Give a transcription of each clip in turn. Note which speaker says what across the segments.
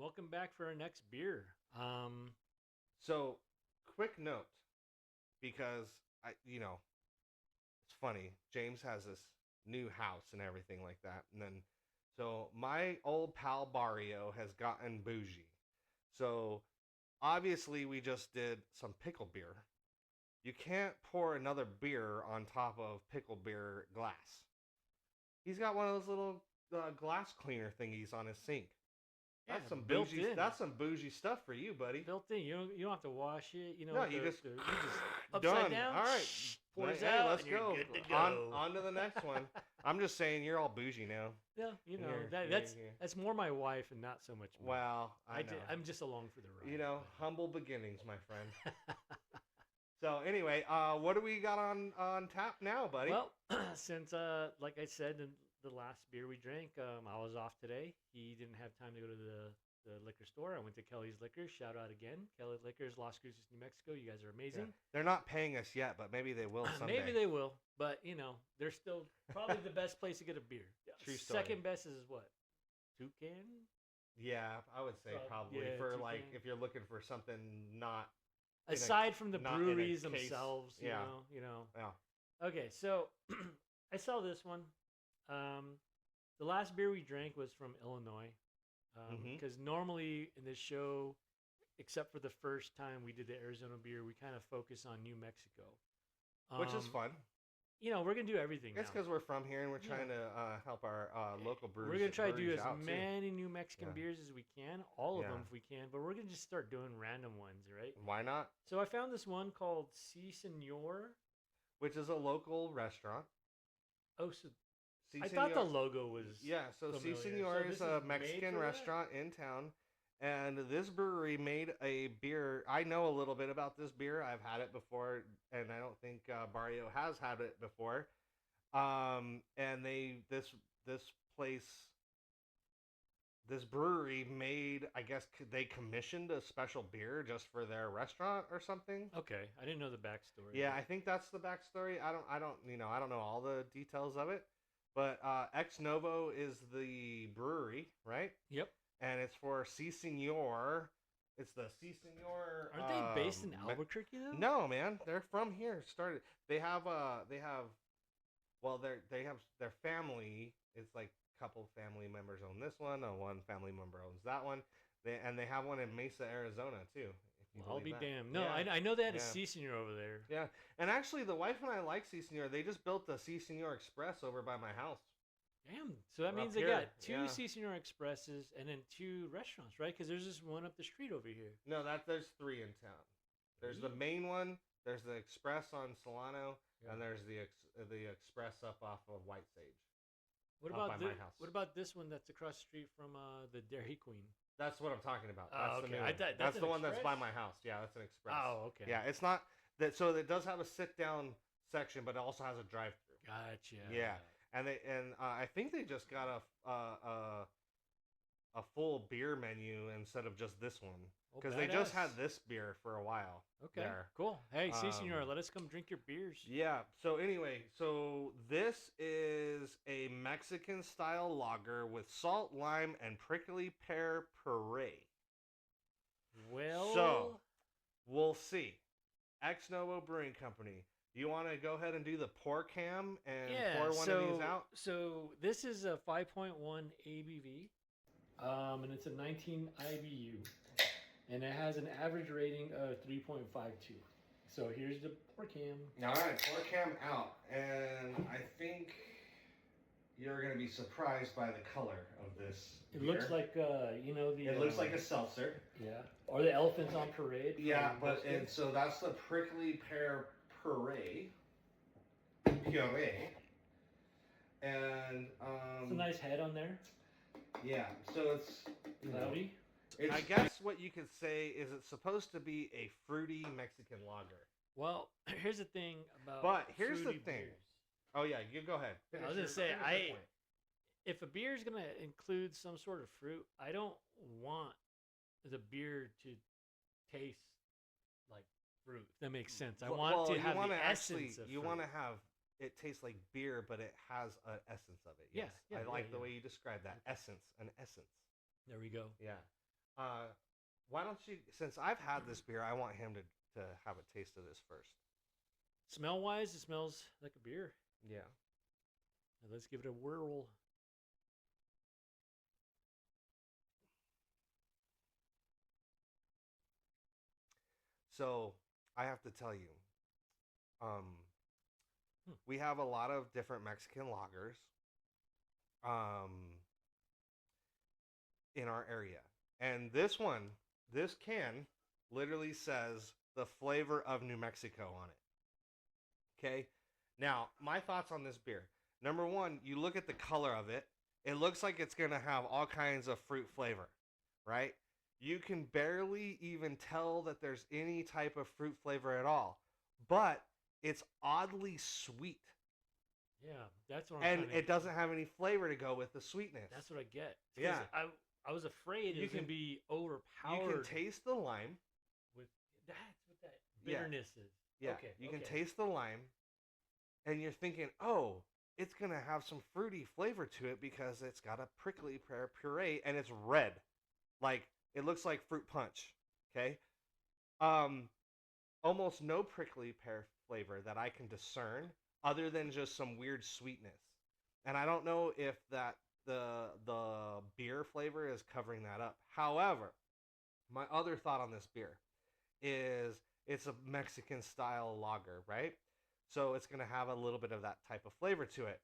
Speaker 1: welcome back for our next beer.
Speaker 2: So, quick note, because it's funny. James has this new house and everything like that, and then so my old pal Barrio has gotten bougie. So obviously we just did some pickle beer. You can't pour another beer on top of pickle beer glass. He's got one of those little glass cleaner thingies on his sink.
Speaker 1: Yeah,
Speaker 2: That's some
Speaker 1: built
Speaker 2: bougie.
Speaker 1: in.
Speaker 2: That's some bougie stuff for you, buddy.
Speaker 1: Built in. You don't have to wash it.
Speaker 2: No, you just
Speaker 1: upside
Speaker 2: done.
Speaker 1: down.
Speaker 2: All right,
Speaker 1: Pours
Speaker 2: hey,
Speaker 1: out.
Speaker 2: let's
Speaker 1: and you're
Speaker 2: go.
Speaker 1: good to go.
Speaker 2: On to the next one. I'm just saying, you're all bougie now.
Speaker 1: Yeah,
Speaker 2: Here.
Speaker 1: that's more my wife and not so much me.
Speaker 2: Well, I know.
Speaker 1: I'm just along for the ride.
Speaker 2: Humble beginnings, my friend. So anyway, what do we got on tap now, buddy?
Speaker 1: Well, since like I said in the last beer we drank, I was off today. He didn't have time to go to the liquor store. I went to Kelly's Liquors. Shout out again, Kelly Liquors, Las Cruces, New Mexico. You guys are amazing.
Speaker 2: Yeah. They're not paying us yet, but maybe they will someday.
Speaker 1: Maybe they will, but they're still probably the best place to get a beer.
Speaker 2: True story.
Speaker 1: Second best is what? Toucan?
Speaker 2: Yeah, I would say probably for
Speaker 1: Toucan.
Speaker 2: like if you're looking for something not
Speaker 1: aside from the
Speaker 2: not
Speaker 1: breweries
Speaker 2: in a case.
Speaker 1: themselves.
Speaker 2: Yeah.
Speaker 1: Yeah. Okay, so I saw this one. The last beer we drank was from Illinois. Because normally in this show, except for the first time we did the Arizona beer, we kind of focus on New Mexico,
Speaker 2: which is fun.
Speaker 1: We're gonna do everything.
Speaker 2: It's because we're from here and we're trying to help our local breweries.
Speaker 1: We're gonna try to do as many
Speaker 2: too.
Speaker 1: New Mexican beers as we can, all of them if we can. But we're gonna just start doing random ones, right?
Speaker 2: Why not?
Speaker 1: So I found this one called Si Senor,
Speaker 2: which is a local restaurant.
Speaker 1: Oh, so
Speaker 2: Si
Speaker 1: I
Speaker 2: Senor.
Speaker 1: thought the logo was
Speaker 2: So
Speaker 1: familiar.
Speaker 2: Si Senor
Speaker 1: So
Speaker 2: is a Mexican restaurant in town, and this brewery made a beer. I know a little bit about this beer. I've had it before, and I don't think Barrio has had it before. And this brewery made, I guess they commissioned a special beer just for their restaurant or something.
Speaker 1: Okay, I didn't know the backstory.
Speaker 2: Yeah, I think that's the backstory. I don't know all the details of it. But EX NOVO is the brewery, right?
Speaker 1: Yep.
Speaker 2: And it's for Si Senor. It's the Si Senor.
Speaker 1: Aren't they based in Albuquerque though?
Speaker 2: No, man. They're from here. Started. They have their family. It's like a couple family members own this one, and one family member owns that one. They have one in Mesa, Arizona too.
Speaker 1: I'll be damned. No, yeah. I know they had a Si Senor over there.
Speaker 2: Yeah, and actually, the wife and I like Si Senor. They just built the Si Senor Express over by my house.
Speaker 1: Damn. So that means they got two Si Senor Expresses and then two restaurants, right? Because there's this one up the street over here.
Speaker 2: No, there's three in town. There's the main one. There's the Express on Solano, and there's the Express up off of White Sage.
Speaker 1: What about this one that's across the street from the Dairy Queen?
Speaker 2: That's what I'm talking about.
Speaker 1: That's
Speaker 2: the new one. That's the one that's by my house. Yeah, that's an Express.
Speaker 1: Oh, okay.
Speaker 2: Yeah, it's not that. So it does have a sit-down section, but it also has a drive-through.
Speaker 1: Gotcha.
Speaker 2: Yeah, and I think they just got a full beer menu instead of just this one because they just had this beer for a while.
Speaker 1: Okay, cool. Hey, Si Senor, let us come drink your beers.
Speaker 2: Yeah. So anyway, this is a Mexican-style lager with salt, lime, and prickly pear puree.
Speaker 1: Well,
Speaker 2: so we'll see. EX NOVO Brewing Company. You want to go ahead and do the pour cam and pour one of these out?
Speaker 1: So this is a 5.1 ABV, and it's a 19 IBU. And it has an average rating of 3.52. So here's the pour cam.
Speaker 2: All right, pour cam out. And I think you're going to be surprised by the color of this beer.
Speaker 1: Looks like, It
Speaker 2: looks like a seltzer.
Speaker 1: Yeah. Or the elephants on parade.
Speaker 2: Yeah, and so that's the prickly pear puree. And
Speaker 1: it's a nice head on there.
Speaker 2: Yeah, so it's
Speaker 1: cloudy.
Speaker 2: I guess what you could say is it's supposed to be a fruity Mexican lager.
Speaker 1: Well, here's the thing about.
Speaker 2: But here's the thing.
Speaker 1: Beers.
Speaker 2: Oh yeah, you go ahead.
Speaker 1: I was gonna say if a beer is gonna include some sort of fruit, I don't want the beer to taste like fruit. If that makes sense. I want to have the essence of fruit.
Speaker 2: You want to have it taste like beer, but it has an essence of it. Yes. I like the way you describe that. Essence, an essence.
Speaker 1: There we go.
Speaker 2: Yeah. Why don't you? Since I've had this beer, I want him to have a taste of this first.
Speaker 1: Smell wise, it smells like a beer.
Speaker 2: Yeah.
Speaker 1: Now let's give it a whirl.
Speaker 2: So I have to tell you, we have a lot of different Mexican lagers, in our area, and this can, literally says the flavor of New Mexico on it. Okay, now my thoughts on this beer. Number one, you look at the color of it. It looks like it's gonna have all kinds of fruit flavor, right? You can barely even tell that there's any type of fruit flavor at all, but it's oddly sweet.
Speaker 1: Yeah, that's what I'm
Speaker 2: And
Speaker 1: trying to
Speaker 2: it doesn't have any flavor to go with the sweetness.
Speaker 1: That's what I get.
Speaker 2: Yeah.
Speaker 1: I was afraid it was going to be overpowered.
Speaker 2: You can taste the lime.
Speaker 1: That's what that bitterness is.
Speaker 2: Yeah.
Speaker 1: Okay.
Speaker 2: You can taste the lime, and you're thinking, oh, it's going to have some fruity flavor to it because it's got a prickly pear puree, and it's red. Like, it looks like fruit punch. Okay? Almost no prickly pear flavor that I can discern, other than just some weird sweetness. And I don't know if that the beer flavor is covering that up. However, my other thought on this beer is it's a Mexican style lager, right? So it's going to have a little bit of that type of flavor to it.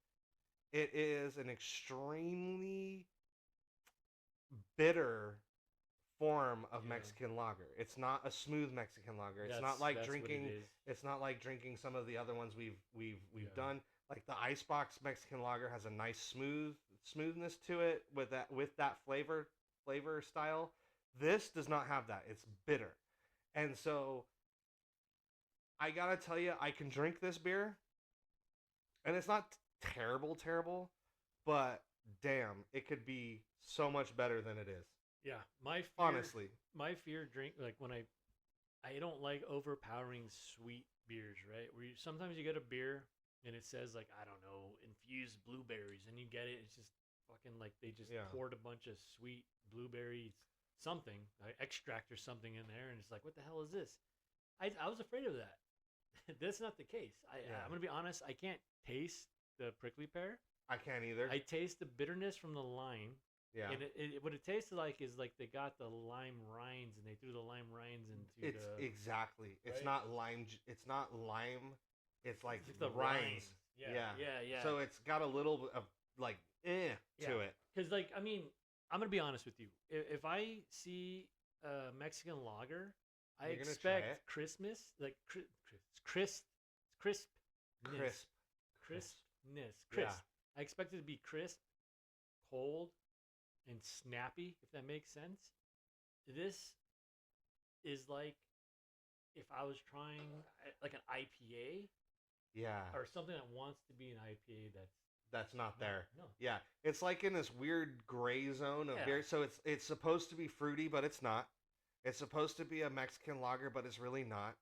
Speaker 2: It is an extremely bitter form of Mexican lager. It's not a smooth Mexican lager. It's not like drinking. It's not like drinking some of the other ones we've done. Like the Icebox Mexican lager has a nice smoothness to it with that flavor style. This does not have that. It's bitter, and so I gotta tell you, I can drink this beer, and it's not terrible, but damn, it could be so much better than it is.
Speaker 1: Yeah, my fear drink, like when I don't like overpowering sweet beers, right? Where sometimes you get a beer and it says like, I don't know, infused blueberries, and you get it, it's just fucking like they just poured a bunch of sweet blueberry something, extract or something in there, and it's like, what the hell is this? I was afraid of that. That's not the case. I'm gonna be honest. I can't taste the prickly pear.
Speaker 2: I can't either.
Speaker 1: I taste the bitterness from the lime.
Speaker 2: Yeah.
Speaker 1: And what it tasted like is like they got the lime rinds and they threw the lime rinds into
Speaker 2: it's exactly. It's not lime. It's not lime. It's like
Speaker 1: the
Speaker 2: rinds.
Speaker 1: Yeah.
Speaker 2: So it's got a little bit of like to it.
Speaker 1: Because like, I mean, I'm gonna be honest with you. If I see a Mexican lager, I expect crispness, like crispness.
Speaker 2: Yeah.
Speaker 1: I expect it to be crisp, cold, and snappy, if that makes sense. This is like if I was trying like an IPA, or something that wants to be an IPA
Speaker 2: that's not there.
Speaker 1: No.
Speaker 2: Yeah, it's like in this weird gray zone of beer. So it's supposed to be fruity, but it's not. It's supposed to be a Mexican lager, but it's really not.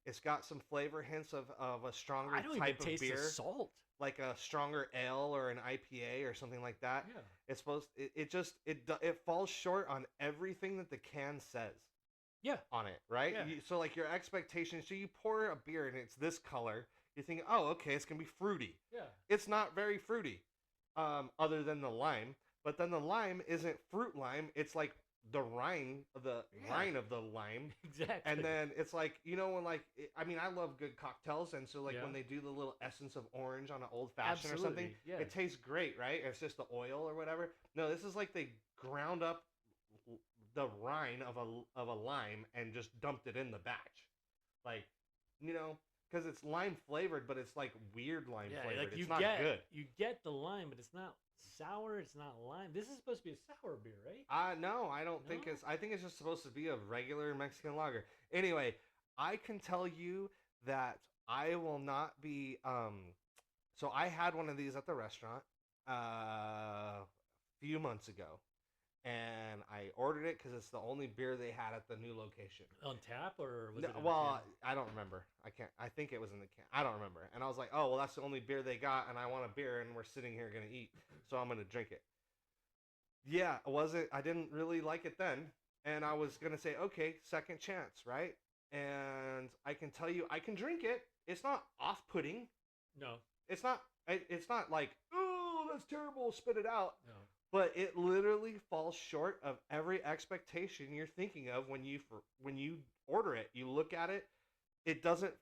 Speaker 2: It's got some flavor hints of a stronger type of beer. I don't even taste the
Speaker 1: salt.
Speaker 2: Like a stronger ale or an IPA or something like that.
Speaker 1: Yeah.
Speaker 2: It's supposed. It falls short on everything that the can says.
Speaker 1: Yeah.
Speaker 2: On it, right?
Speaker 1: Yeah.
Speaker 2: So like your expectations. So you pour a beer and it's this color. You're thinking, oh, okay, it's gonna be fruity.
Speaker 1: Yeah.
Speaker 2: It's not very fruity, other than the lime. But then the lime isn't fruit lime. It's like the rind of the lime.
Speaker 1: Exactly.
Speaker 2: And then it's like, when I love good cocktails, and so like when they do the little essence of orange on an old fashioned or something, it tastes great, right? It's just the oil or whatever. No, this is like they ground up the rind of a lime and just dumped it in the batch, like, because it's lime flavored, but it's like weird lime flavored.
Speaker 1: Like
Speaker 2: it's not good.
Speaker 1: You get the lime, but it's not sour. It's not lime. This is supposed to be a sour beer, right?
Speaker 2: No, I don't think it's. I think it's just supposed to be a regular Mexican lager. Anyway, I can tell you that I will not be. So I had one of these at the restaurant a few months ago, and I ordered it because it's the only beer they had at the new location.
Speaker 1: On tap, or was it?
Speaker 2: I don't remember. I think it was in the can. I don't remember. And I was like, oh, well, that's the only beer they got, and I want a beer, and we're sitting here gonna eat, so I'm gonna drink it. Yeah, I didn't really like it then. And I was gonna say, okay, second chance, right? And I can tell you, I can drink it. It's not off-putting.
Speaker 1: No.
Speaker 2: It's not. It's not like, oh, that's terrible. Spit it out.
Speaker 1: No.
Speaker 2: But it literally falls short of every expectation you're thinking of when you order it. You look at it. It doesn't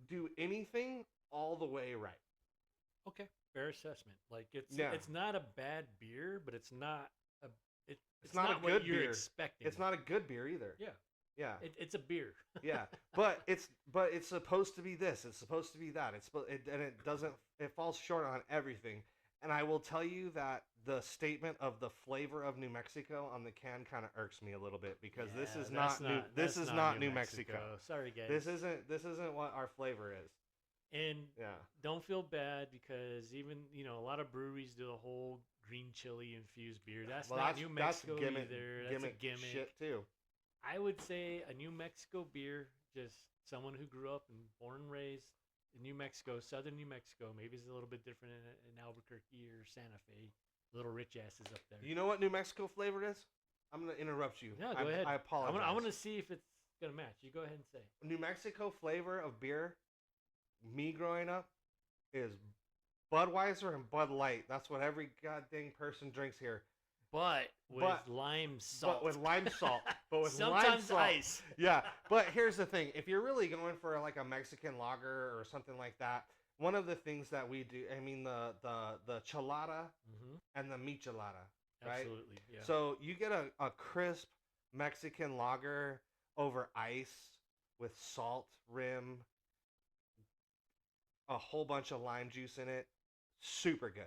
Speaker 2: do anything all the way right.
Speaker 1: Okay, fair assessment. Like it's not a bad beer, but it's not a it's not
Speaker 2: a good
Speaker 1: what you're
Speaker 2: beer.
Speaker 1: expecting.
Speaker 2: It's not a good beer either.
Speaker 1: Yeah.
Speaker 2: Yeah.
Speaker 1: It's a beer.
Speaker 2: Yeah. But it's supposed to be this. It's supposed to be that. And it doesn't. It falls short on everything. And I will tell you that the statement of the flavor of New Mexico on the can kind of irks me a little bit because this is not New Mexico.
Speaker 1: Sorry, guys.
Speaker 2: This isn't what our flavor is.
Speaker 1: And don't feel bad because even a lot of breweries do the whole green chili infused beer. That's not New Mexico either. That's a gimmick
Speaker 2: shit too.
Speaker 1: I would say a New Mexico beer, just someone who grew up and born and raised in New Mexico, southern New Mexico. Maybe it's a little bit different in Albuquerque or Santa Fe. Little rich asses up there.
Speaker 2: You know what New Mexico flavor is? I'm going to interrupt you.
Speaker 1: No, go ahead.
Speaker 2: I apologize.
Speaker 1: I want to see if it's going to match. You go ahead and say.
Speaker 2: New Mexico flavor of beer, me growing up, is Budweiser and Bud Light. That's what every goddamn person drinks here.
Speaker 1: But with lime salt.
Speaker 2: But with lime salt. But with
Speaker 1: sometimes
Speaker 2: lime salt.
Speaker 1: Ice.
Speaker 2: Yeah. But here's the thing. If you're really going for like a Mexican lager or something like that, one of the things that we do, I mean, the chelada and the michelada, right?
Speaker 1: Absolutely, yeah.
Speaker 2: So you get a crisp Mexican lager over ice with salt rim, a whole bunch of lime juice in it. Super good.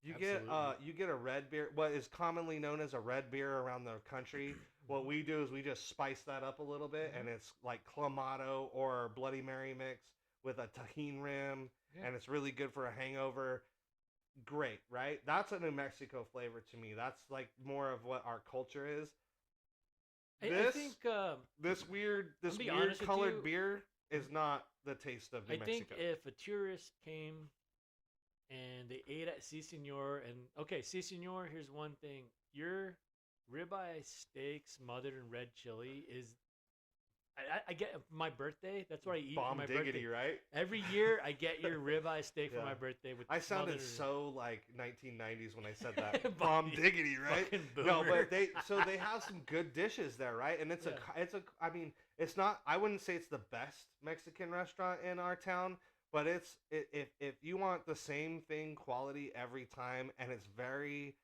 Speaker 2: You get a red beer, what is commonly known as a red beer around the country. What we do is we just spice that up a little bit, and it's like Clamato or Bloody Mary mix with a tahini rim, and it's really good for a hangover. Great, right? That's a New Mexico flavor to me. That's like more of what our culture is.
Speaker 1: I think
Speaker 2: this weird colored beer is not the taste of New Mexico.
Speaker 1: I think if a tourist came and they ate at Si Senor, and okay, Si Senor, here's one thing: your ribeye steak smothered in red chili is. I get my birthday. That's what I eat for my birthday.
Speaker 2: Right?
Speaker 1: Every year I get your ribeye steak for my birthday.
Speaker 2: I sounded so like 1990s when I said that. Bomb diggity, right? No, but they have some good dishes there, right? And it's I mean, it's not. I wouldn't say it's the best Mexican restaurant in our town, but if you want the same thing quality every time, and it's very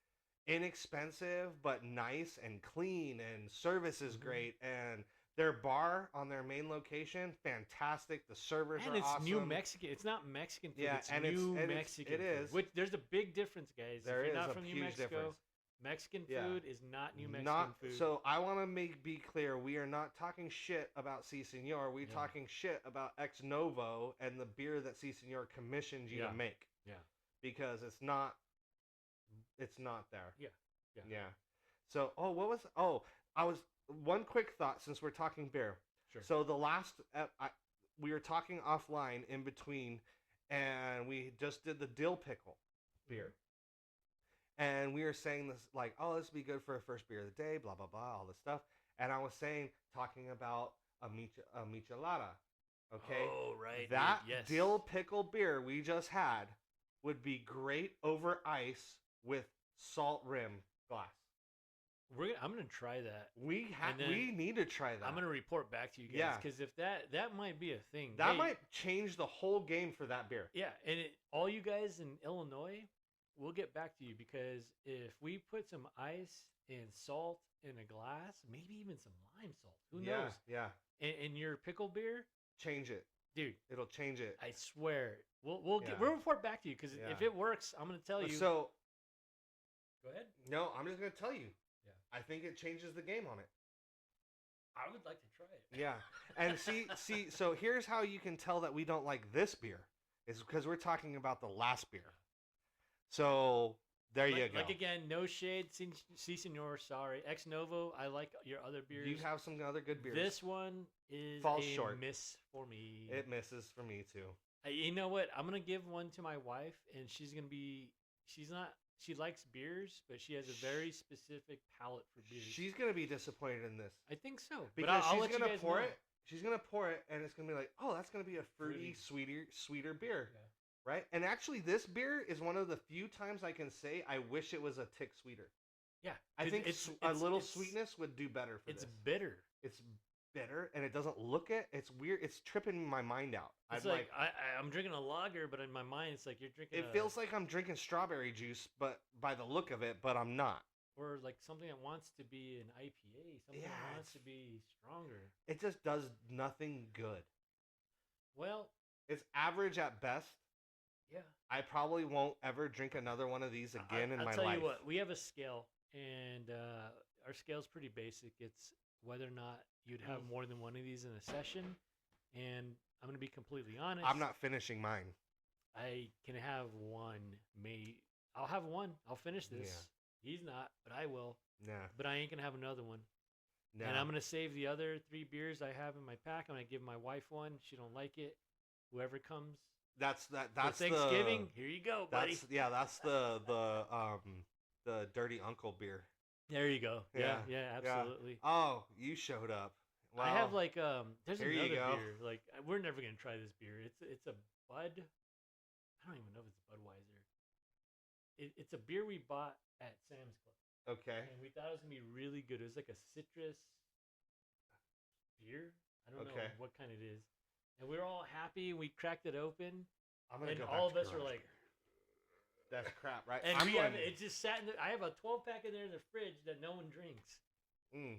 Speaker 2: inexpensive but nice and clean, and service is great, and their bar on their main location, fantastic. The servers are awesome. And
Speaker 1: it's New Mexican. It's not Mexican food.
Speaker 2: Yeah,
Speaker 1: it's New Mexican
Speaker 2: it is.
Speaker 1: food. Which there's a big difference, guys.
Speaker 2: There
Speaker 1: if you're
Speaker 2: is
Speaker 1: not from New Mexico,
Speaker 2: difference.
Speaker 1: Mexican food is not New Mexican food.
Speaker 2: So I want to be clear. We are not talking shit about Si Senor. We're talking shit about EX NOVO and the beer that Si Senor commissioned you to make.
Speaker 1: Yeah. Because
Speaker 2: it's not there.
Speaker 1: Yeah.
Speaker 2: So, one quick thought since we're talking beer.
Speaker 1: Sure.
Speaker 2: So the last, we were talking offline in between, and we just did the dill pickle beer. And we were saying this like, oh, this would be good for a first beer of the day, blah, blah, blah, all this stuff. And I was talking about a michelada, okay?
Speaker 1: Oh, right.
Speaker 2: That dill pickle beer we just had would be great over ice with salt rim glass.
Speaker 1: I'm gonna try that.
Speaker 2: We need to try that.
Speaker 1: I'm gonna report back to you guys because if that might be a thing.
Speaker 2: That might change the whole game for that beer.
Speaker 1: Yeah, and all you guys in Illinois, we'll get back to you because if we put some ice and salt in a glass, maybe even some lime salt, who knows?
Speaker 2: Yeah.
Speaker 1: And your pickle beer,
Speaker 2: change it,
Speaker 1: dude.
Speaker 2: It'll change it.
Speaker 1: I swear. We'll report back to you because if it works, I'm gonna tell you.
Speaker 2: So.
Speaker 1: Go ahead.
Speaker 2: No, I'm just gonna tell you.
Speaker 1: Yeah.
Speaker 2: I think it changes the game on it.
Speaker 1: I would like to try it.
Speaker 2: Yeah. And see, so here's how you can tell that we don't like this beer. Is because we're talking about the last beer. So there you go.
Speaker 1: Like again, no shade, Si Senor, sorry. EX NOVO, I like your other beers.
Speaker 2: You have some other good beers.
Speaker 1: This one falls short. Miss for me.
Speaker 2: It misses for me too.
Speaker 1: You know what? I'm gonna give one to my wife, and she's not she likes beers, but she has a very specific palate for beers.
Speaker 2: She's gonna be disappointed in this.
Speaker 1: I think so.
Speaker 2: Because
Speaker 1: I'll
Speaker 2: she's
Speaker 1: let
Speaker 2: gonna
Speaker 1: you guys
Speaker 2: pour
Speaker 1: know.
Speaker 2: it. She's gonna pour it, and it's gonna be like, oh, that's gonna be a fruity, sweeter beer, right? And actually, this beer is one of the few times I can say I wish it was a tick sweeter.
Speaker 1: Yeah,
Speaker 2: I think a little sweetness would do better for this.
Speaker 1: It's bitter.
Speaker 2: It's bitter, and it doesn't look it. It's weird. It's tripping my mind out.
Speaker 1: It's like I'm drinking a lager, but in my mind, it's like you're drinking.
Speaker 2: It feels like I'm drinking strawberry juice, but by the look of it, but I'm not.
Speaker 1: Or like something that wants to be an IPA, something that wants to be stronger.
Speaker 2: It just does nothing good.
Speaker 1: Well,
Speaker 2: it's average at best.
Speaker 1: Yeah.
Speaker 2: I probably won't ever drink another one of these again in my life.
Speaker 1: I'll tell you what, we have a scale, and our scale's pretty basic. It's whether or not you'd have more than one of these in a session. And I'm going to be completely honest.
Speaker 2: I'm not finishing mine.
Speaker 1: I can have one. I'll have one. I'll finish this. Yeah. He's not, but I will.
Speaker 2: Yeah.
Speaker 1: But I ain't going to have another one. No. And I'm going to save the other 3 beers I have in my pack. I'm going to give my wife one. She don't like it. Whoever comes.
Speaker 2: That's
Speaker 1: Thanksgiving. Here you go, buddy.
Speaker 2: That's the dirty uncle beer.
Speaker 1: There you go. Yeah, absolutely.
Speaker 2: Yeah. Oh, you showed up.
Speaker 1: Well, I have like there's another beer. Like we're never gonna try this beer. It's a Bud. I don't even know if it's Budweiser. It's a beer we bought at Sam's Club.
Speaker 2: Okay.
Speaker 1: And we thought it was gonna be really good. It was like a citrus beer. I don't know what kind it is. And we were all happy. We cracked it open. And all of us were like,
Speaker 2: "That's crap, right?"
Speaker 1: And it just sat in. I have a 12-pack in there in the fridge that no one drinks.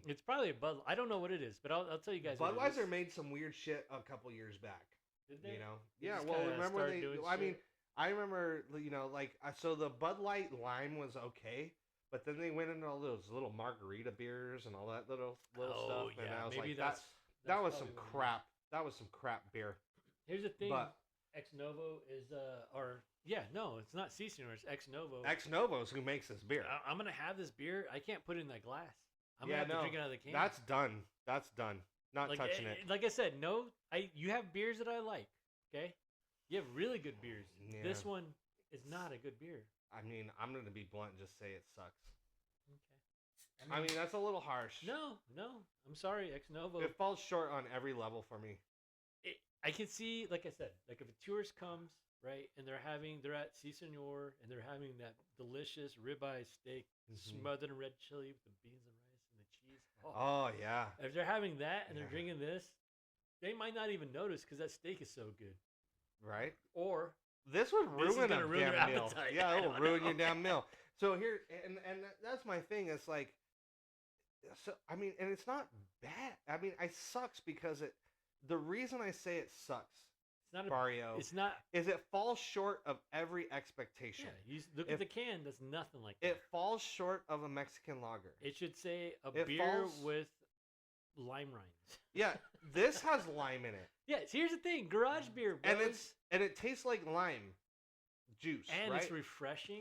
Speaker 1: It's probably a Bud. I don't know what it is, but I'll tell you guys.
Speaker 2: Budweiser made some weird shit a couple years back.
Speaker 1: Did they?
Speaker 2: You know? Yeah. Well, remember when they? I mean, I remember. You know, like so the Bud Light Lime was okay, but then they went into all those little margarita beers and all that little stuff.
Speaker 1: Yeah,
Speaker 2: and I was
Speaker 1: maybe
Speaker 2: like, that was some crap. That was some crap beer.
Speaker 1: Here's the thing. Ex Novo is it's not Si Senor, it's Ex Novo.
Speaker 2: Ex Novo is who makes this beer.
Speaker 1: I'm gonna have this beer. I can't put it in that glass. I'm gonna have to drink it out of the can.
Speaker 2: That's done. That's done. Not touching it.
Speaker 1: Like I said, you have beers that I like. Okay, you have really good beers. Yeah. This one is not a good beer.
Speaker 2: I mean, I'm gonna be blunt and just say it sucks.
Speaker 1: Okay.
Speaker 2: I mean that's a little harsh.
Speaker 1: No, I'm sorry, Ex Novo.
Speaker 2: It falls short on every level for me.
Speaker 1: I can see, like I said, like if a tourist comes, right, and they're at Si Senor, and they're having that delicious ribeye steak smothered in red chili with the beans and rice and the cheese.
Speaker 2: Oh yeah.
Speaker 1: If they're having that and they're drinking this, they might not even notice because that steak is so good.
Speaker 2: Right.
Speaker 1: Or
Speaker 2: this would ruin a damn meal.
Speaker 1: Appetite.
Speaker 2: Yeah, it'll ruin your damn meal. So here, and that's my thing. It's like, so I mean, and it's not bad. I mean, it sucks because the reason I say it sucks,
Speaker 1: it's not
Speaker 2: Barrio.
Speaker 1: It's not.
Speaker 2: Is it falls short of every expectation.
Speaker 1: Yeah, you look at the can. That's nothing like that.
Speaker 2: It falls short of a Mexican lager.
Speaker 1: It should say beer with lime rinds.
Speaker 2: Yeah, this has lime in it.
Speaker 1: Yeah, here's the thing: garage beer, bros.
Speaker 2: and it tastes like lime juice,
Speaker 1: and
Speaker 2: right?
Speaker 1: It's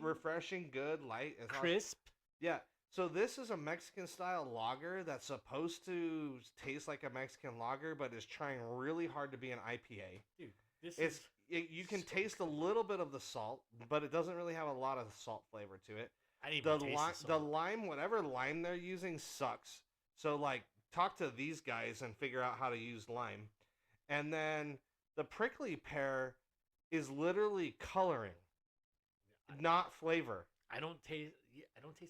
Speaker 1: refreshing,
Speaker 2: good, light, it's
Speaker 1: crisp.
Speaker 2: Yeah. So this is a Mexican style lager that's supposed to taste like a Mexican lager, but is trying really hard to be an IPA.
Speaker 1: Dude,
Speaker 2: you can taste a little bit of the salt, but it doesn't really have a lot of salt flavor to it.
Speaker 1: I didn't even taste
Speaker 2: the lime, whatever lime they're using, sucks. So like, talk to these guys and figure out how to use lime. And then the prickly pear is literally coloring, not flavor.
Speaker 1: I don't taste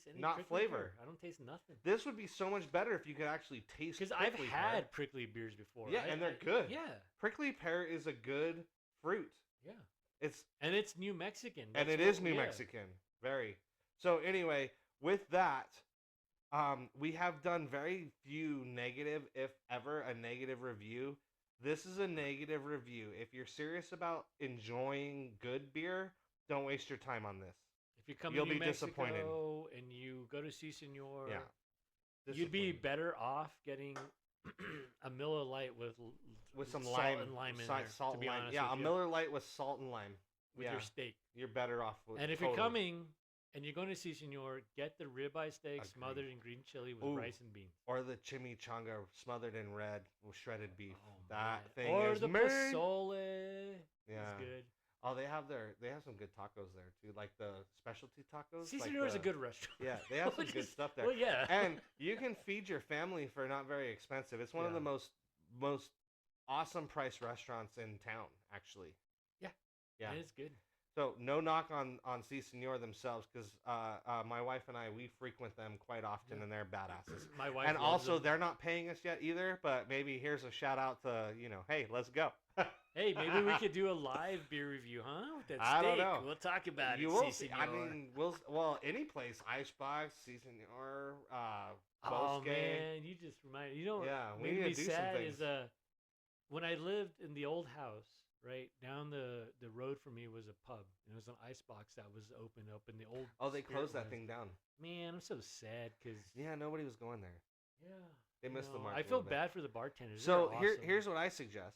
Speaker 1: any.
Speaker 2: Not flavor.
Speaker 1: Pear. I don't taste nothing.
Speaker 2: This would be so much better if you could actually taste.
Speaker 1: Because I've had prickly beers before.
Speaker 2: Yeah, and they're good.
Speaker 1: Yeah,
Speaker 2: prickly pear is a good fruit.
Speaker 1: Yeah,
Speaker 2: it's
Speaker 1: New Mexican.
Speaker 2: And it is New Mexican. Very. So anyway, with that, we have done very few negative, if ever, a negative review. This is a negative review. If you're serious about enjoying good beer, don't waste your time on this.
Speaker 1: If you come
Speaker 2: You'll
Speaker 1: to New
Speaker 2: be
Speaker 1: Mexico
Speaker 2: disappointed.
Speaker 1: And you go to Si Senor,
Speaker 2: you'd
Speaker 1: be better off getting a Miller Lite with
Speaker 2: some
Speaker 1: salt
Speaker 2: lime
Speaker 1: and lime in
Speaker 2: salt,
Speaker 1: there.
Speaker 2: Salt
Speaker 1: to be
Speaker 2: and lime.
Speaker 1: honest
Speaker 2: Yeah,
Speaker 1: with
Speaker 2: a Miller Lite with salt and lime
Speaker 1: with your steak.
Speaker 2: You're better off with.
Speaker 1: And if you're coming and you're going to Si Senor, get the ribeye steak smothered in green chili with rice and beans,
Speaker 2: or the chimichanga smothered in red with shredded beef.
Speaker 1: Oh,
Speaker 2: that thing
Speaker 1: or
Speaker 2: is
Speaker 1: the
Speaker 2: made.
Speaker 1: pozole.
Speaker 2: Yeah,
Speaker 1: is good.
Speaker 2: Oh, they have some good tacos there too, like the specialty tacos.
Speaker 1: Si
Speaker 2: like
Speaker 1: Senor is a good restaurant.
Speaker 2: Yeah, they have some good stuff there.
Speaker 1: Well, yeah.
Speaker 2: And you can feed your family for not very expensive. It's one of the most awesome price restaurants in town, actually.
Speaker 1: Yeah.
Speaker 2: Yeah.
Speaker 1: And it's good.
Speaker 2: So no knock on Si Senor themselves, because my wife and I, we frequent them quite often, and they're badasses.
Speaker 1: My wife
Speaker 2: And
Speaker 1: loves
Speaker 2: also,
Speaker 1: them.
Speaker 2: they're not paying us yet either, but maybe here's a shout out to, hey, let's go.
Speaker 1: Hey, maybe we could do a live beer review, huh? With that
Speaker 2: I
Speaker 1: steak.
Speaker 2: don't know.
Speaker 1: We'll talk about
Speaker 2: You
Speaker 1: it.
Speaker 2: will
Speaker 1: Si
Speaker 2: see. I
Speaker 1: Senor.
Speaker 2: mean, any place, Icebox, Si Senor,
Speaker 1: Oh
Speaker 2: Bosque.
Speaker 1: man, you just reminded.
Speaker 2: Yeah, we
Speaker 1: made
Speaker 2: need
Speaker 1: me
Speaker 2: to do some
Speaker 1: sad
Speaker 2: things.
Speaker 1: is when I lived in the old house, right down the road from me was a pub, and it was an Icebox that was open up in the old.
Speaker 2: Oh, they
Speaker 1: Spirit
Speaker 2: closed that
Speaker 1: West.
Speaker 2: thing down.
Speaker 1: Man, I'm so sad because
Speaker 2: Yeah, nobody was going there. They missed the mark.
Speaker 1: I
Speaker 2: a
Speaker 1: feel
Speaker 2: little bit.
Speaker 1: bad for the bartenders.
Speaker 2: So
Speaker 1: They're awesome.
Speaker 2: here's what I suggest.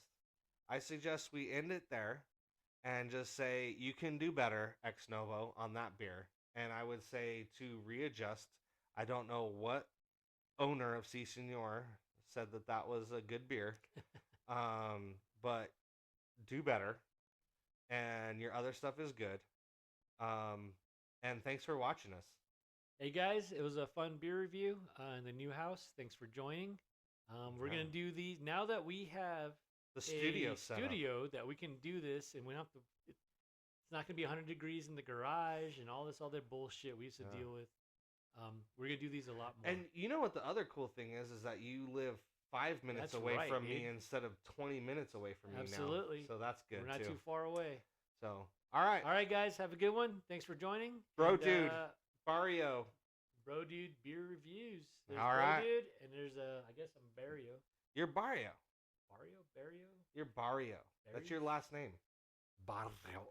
Speaker 2: I suggest we end it there, and just say you can do better, Ex Novo, on that beer. And I would say to readjust. I don't know what owner of Si Senor said that was a good beer, but do better. And your other stuff is good. And thanks for watching us.
Speaker 1: Hey guys, it was a fun beer review in the new house. Thanks for joining. We're
Speaker 2: Yeah.
Speaker 1: gonna do these now that we have
Speaker 2: The studio
Speaker 1: a
Speaker 2: set up.
Speaker 1: studio that we can do this, and we don't have to. It's not gonna be 100 degrees in the garage and all this other bullshit we used to deal with. We're gonna do these a lot more.
Speaker 2: And you know what the other cool thing is that you live 5 minutes
Speaker 1: That's
Speaker 2: away
Speaker 1: right,
Speaker 2: from me
Speaker 1: dude.
Speaker 2: instead of 20 minutes away from me
Speaker 1: Absolutely.
Speaker 2: now. So that's good
Speaker 1: We're not
Speaker 2: too.
Speaker 1: too far away.
Speaker 2: So, all right.
Speaker 1: All right, guys, have a good one. Thanks for joining.
Speaker 2: Bro,
Speaker 1: And,
Speaker 2: dude. Barrio.
Speaker 1: Bro Dude beer reviews. There's
Speaker 2: All
Speaker 1: Bro
Speaker 2: right.
Speaker 1: Dude, and there's I guess I'm Barrio.
Speaker 2: You're Barrio.
Speaker 1: Barrio?
Speaker 2: You're Barrio. That's
Speaker 1: Barrio?
Speaker 2: your last name.
Speaker 1: Barrio.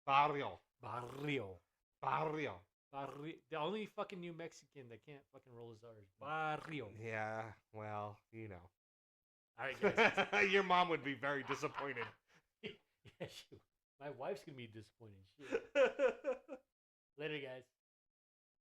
Speaker 2: Barrio.
Speaker 1: Barrio.
Speaker 2: Barrio.
Speaker 1: Barrio. The only fucking New Mexican that can't fucking roll his R's. Barrio.
Speaker 2: Yeah, well, you know.
Speaker 1: All right, guys.
Speaker 2: Your mom would be very disappointed.
Speaker 1: Yeah, my wife's gonna be disappointed. Shit. Later, guys.